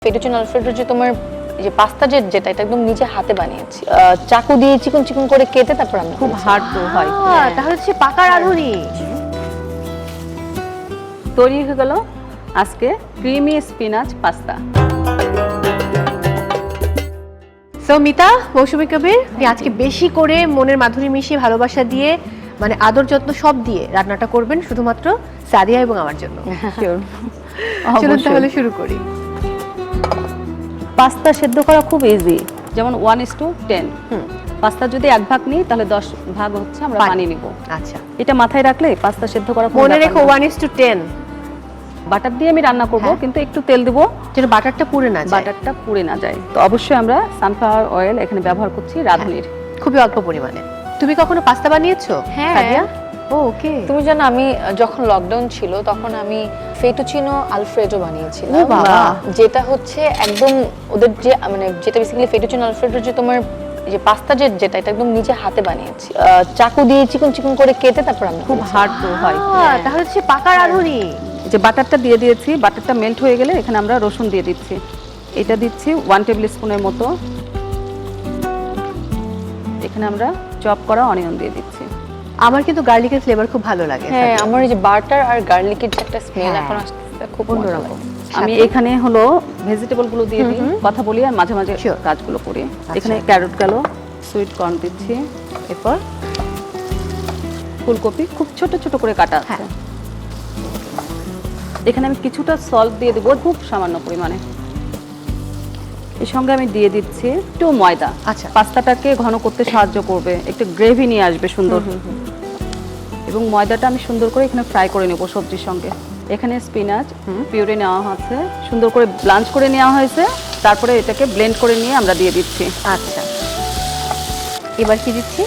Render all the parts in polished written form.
ফেটুচিনো Alfredo যে তোমার এই যে পাস্তা যেটা এটা একদম নিজে হাতে বানিয়েছি, চাকু দিয়ে চিকন চিকন করে কেটে তারপর আমি খুব হার্ড তো হয়। তাহলে সে পাকা রাঁধুনি। তৈরি হয়ে গেল আজকে creamy spinach pasta. So Mita, Mousumi Kabir, আপনি আজকে বেশি করে মনের মাধুরী মিশিয়ে ভালোবাসা দিয়ে মানে আদর যত্ন সব দিয়ে রান্নাটা করবেন শুধুমাত্র সাদিয়া এবং আমার জন্য। চলুন তাহলে শুরু করি। পাস্তা সেদ্ধ করা খুব ইজি, যেমন 1:10। পাস্তা যদি 1 ভাগ নিই তাহলে 10 ভাগ হচ্ছে আমরা পানি নিব। আচ্ছা, এটা মাথায় রাখলে পাস্তা সেদ্ধ করা মনে রেখো 1:10। বাটার দিয়ে আমি রান্না করব, কিন্তু একটু তেল দেব যেন বাটারটা পুড়ে না যায়। বাটারটা পুড়ে না যায়। তো অবশ্যই আমরা সানফ্লাওয়ার অয়েল এখানে ব্যবহার করছি, রাঁধুনির। খুবই অল্প পরিমাণে। তুমি কখনো পাস্তা বানিয়েছো সাদিয়া? ওকে। তুমি জানো আমি যখন লকডাউন ছিল তখন আমি ফেটুচিনো আলফ্রেডো বানিয়েছিলাম, ও বাবা। যেটা হচ্ছে একদম ওদের যে মানে যেটা বেসিক্যালি ফেটুচিনো আলফ্রেডো যে তোমার যে পাস্তা যেটা এটা একদম নিজে হাতে বানিয়েছি, চাকু দিয়ে চিকন চিকন করে কেটে তারপর আমি খুব হার্ড তো হয়। তাহলে সে পাকা রাঁধুনি। যে বাটারটা দিয়ে দিয়েছি, বাটারটা মেল্ট হয়ে গেলে এখানে আমরা রসুন দিয়ে দিচ্ছি। এটা দিচ্ছি 1 টেবিল স্পুনের মতো। এখানে আমরা চপ করা অনিয়ন দিয়ে দিচ্ছি। আমার কিন্তু গার্লিকের ফ্লেভার খুব ভালো লাগে। হ্যাঁ, আমার এই যে বাটার আর গার্লিকের যে একটা স্মেল এখন আসছে খুব অন্যরকম। আমি এখানে হলো ভেজিটেবল গুলো দিয়ে দিই, কথা বলি আর মাঝে মাঝে কাজগুলো করি। এখানে ক্যারট গেল, সুইট কর্ন দিচ্ছি, এরপর ফুলকপি খুব ছোট ছোট করে কাটা আছে। এখানে আমি কিছুটা সল্ট দিয়ে দেবো, খুব সামান্য পরিমাণে। এর সঙ্গে আমি দিয়ে দিচ্ছি একটু ময়দা। আচ্ছা, পাস্তাটাকে ঘন করতে সাহায্য করবে, একটু গ্রেভি নিয়ে আসবে সুন্দর। এবং ময়দাটা আমি সুন্দর করে এখানে ফ্রাই করে নেব সবজির সঙ্গে। এখানে স্পিনাচ পিউরি নেওয়া হচ্ছে, সুন্দর করে ব্লাঞ্চ করে নেওয়া হয়েছে, তারপরে এটাকে ব্লেন্ড করে নিয়ে আমরা দিয়ে দিচ্ছি। আচ্ছা, এবার কি দিচ্ছি?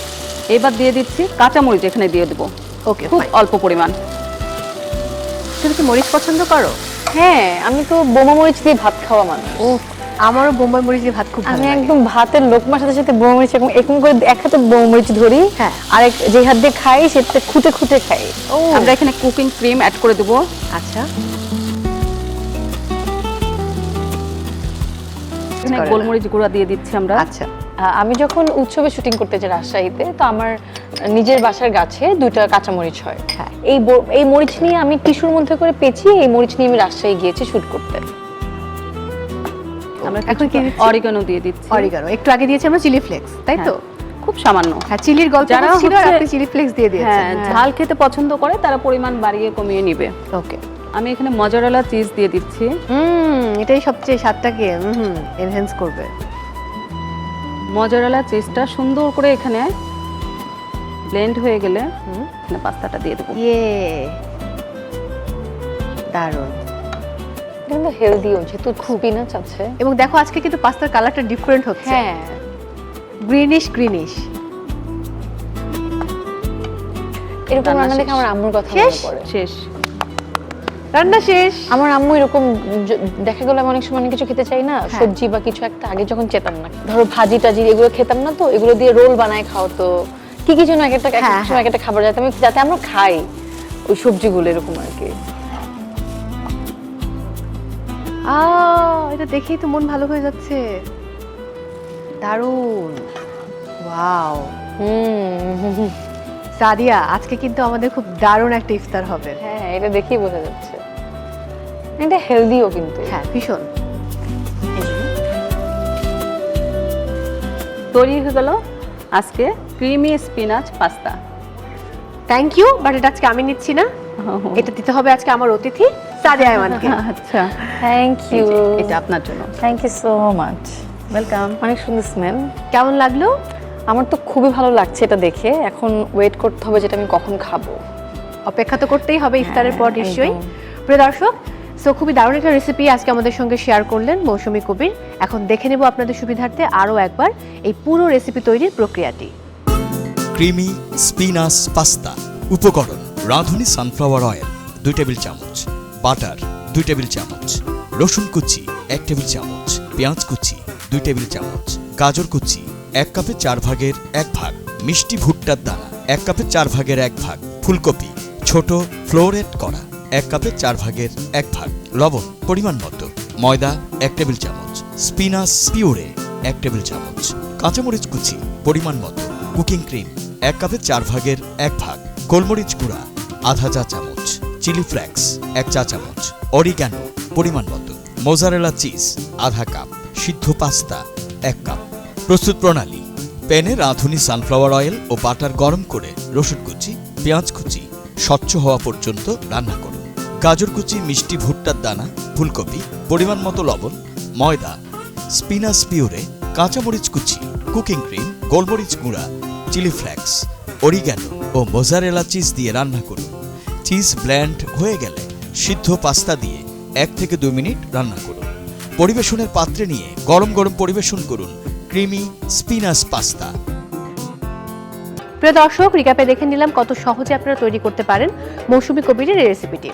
এবার দিয়ে দিচ্ছি কাঁচামরিচ, এখানে দিয়ে দেবো। ওকে, খুব অল্প পরিমাণ। তুমি কি মরিচ পছন্দ করো? হ্যাঁ, আমি তো বোমা মরিচ দিয়ে ভাত খাওয়া মানুষ। ও, আমারও বোম্বাই মরিচ দিয়ে ভাত খুব ভালো আমি লাগে। একদম ভাতের লোকমার সাথে সাথে বোমা মরিচ এরকম করে এক হাতে বোমা মরিচ ধরি, আরেক যে হাত দিয়ে খাই সেটা খুঁটে খুঁটে খাই। আমরা এখানে কুকিং ক্রিম অ্যাড করে দেবো। আচ্ছা, এখানে গোলমরিচ গুঁড়া দিয়ে দিচ্ছি আমরা। আচ্ছা, আমি যখন উৎসবে শুটিং করতে যাই রাজশাহীতে, তো আমার নিজের বাসার গাছে 2টা কাঁচামরিচ হয়। এই মরিচ নিয়ে আমি টিস্যুর মধ্যে করে পেঁচিয়ে এই মরিচ নিয়ে আমি রাজশাহী গিয়েছি শুট করতে। আমরা এখন কি অরিগানো দিয়ে দিচ্ছি। অরিগানো একটু আগে দিয়েছি আমরা, চিলি ফ্লেক্স, তাই তো? খুব সামান্য। হ্যাঁ, চিলির গল্প ছিল আর আপনি চিলি ফ্লেক্স দিয়ে দিয়েছেন। হ্যাঁ, ঝাল খেতে পছন্দ করে তারা পরিমাণ বাড়িয়ে কমিয়ে নেবে। ওকে, আমি এখানে মজারেলা চিজ দিয়ে দিচ্ছি। এটাই সবচেয়ে স্বাদটাকে এনহ্যান্স করবে। মজারেলা চিজটা সুন্দর করে এখানে ব্লেন্ড হয়ে গেলে এখানে পাস্তাটা দিয়ে দেবো। দারুণ। কিন্তু হেলদিও, যেহেতু স্পিনাচ আছে। এবং দেখো আজকে কিন্তু পাস্তার কালারটা ডিফারেন্ট হচ্ছে। হ্যাঁ, গ্রিনিশ। এরকম রান্না দেখে আমার আম্মুর কথা মনে পড়ে। শেষ, রান্না শেষ। আমার আম্মু এরকম দেখা গেল আমি অনেক সময় অনেক কিছু খেতে চাই না, সবজি বা কিছু একটা, আগে যখন চেতাম না, ধরো ভাজি টাজি এগুলো খেতাম না, তো এগুলো দিয়ে রোল বানায় খাও, তো কি কি যেন একটা খাবার যাতে আমরা খাই ওই সবজিগুলো, এরকম আর কি। এটা দেখেই তো মন ভালো হয়ে যাচ্ছে। দারুণ, ওয়াও। সাদিয়া, আজকে কিন্তু আমাদের খুব দারুণ একটা ইফতার হবে। হ্যাঁ, এটা দেখেই বোঝা যাচ্ছে। এটা হেলদিও কিন্তু। হ্যাঁ, ভীষণ। তৈরি হয়ে গেল আজকে creamy spinach pasta. Thank you, but এটা আজকে আমি নিচ্ছি না, এটা দিতে হবে আজকে আমার অতিথি সাদিয়া আয়মানকে। আচ্ছা, থ্যাংক ইউ। এটা আপনার জন্য। Thank you so much. Welcome. অনেক সুন্দর স্মেল। কেমন লাগলো? আমার তো খুবই ভালো লাগছে এটা দেখে। এখন ওয়েট করতে হবে যেটা আমি কখন খাবো। অপেক্ষা তো করতেই হবে ইফতারের পর নিশ্চয়ই। প্রিয় দর্শক, সো খুবই দারুণ একটা রেসিপি আজকে আমাদের সঙ্গে শেয়ার করলেন মৌসুমী কবির। এখন দেখে নেব আপনাদের সুবিধার্থে আরও একবার এই পুরো রেসিপি তৈরির প্রক্রিয়াটি। Creamy spinach pasta. উপকরণ: রাঁধুনি সানফ্লাওয়ার অয়েল 2 টেবিল চামচ, বাটার 2 টেবিল চামচ, রসুন কুচি 1 টেবিল চামচ, পেঁয়াজ কুচি 2 টেবিল চামচ, গাজর কুচি 1 কাপে 4 ভাগের 1 ভাগ, মিষ্টি ভুট্টার দানা 1 কাপে 4 ভাগের 1 ভাগ, ফুলকপি ছোট ফ্লোরেট করা 1 কাপে 4 ভাগের 1 ভাগ, লবণ পরিমাণ মতো। ময়দা 1 টেবিল চামচ, স্পিনাচ পিউরে 1 টেবিল চামচ, কাঁচামরিচ কুচি পরিমাণ মতো, কুকিং ক্রিম 1 কাপের 4 ভাগের 1 ভাগ, গোলমরিচ গুঁড়া আধা চা চামচ, চিলি ফ্লেক্স 1 চা চামচ, অরিগ্যানো পরিমাণ মতো, মোজারেলা চিজ আধা কাপ, সিদ্ধ পাস্তা 1 কাপ। প্রস্তুত প্রণালী: প্যানে রাঁধুনি সানফ্লাওয়ার অয়েল ও বাটার গরম করে রসুন কুচি, পেঁয়াজ কুচি স্বচ্ছ হওয়া পর্যন্ত রান্না করুন। গাজর কুচি, মিষ্টি ভুট্টার দানা, ফুলকপি, পরিমাণ মতো লবণ, ময়দা, স্পিনাচ পিউরে, কাঁচামরিচ কুচি, কুকিং ক্রিম, গোলমরিচ গুঁড়া, চিলি ফ্লেক্স, অরিগ্যানো ও মোজারেলা চিজ দিয়ে রান্না করুন। চিজ ব্লেন্ড হয়ে গেলে সিদ্ধ পাস্তা দিয়ে 1 থেকে 2 মিনিট রান্না করুন। পরিবেশনের পাত্রে নিয়ে গরম গরম পরিবেশন করুন ক্রিমি স্পিনাচ পাস্তা। প্রিয় দর্শক, রিক্যাপে দেখে নিলাম কত সহজে আপনারা তৈরি করতে পারেন মৌসুমী কবিরের এই রেসিপিটি।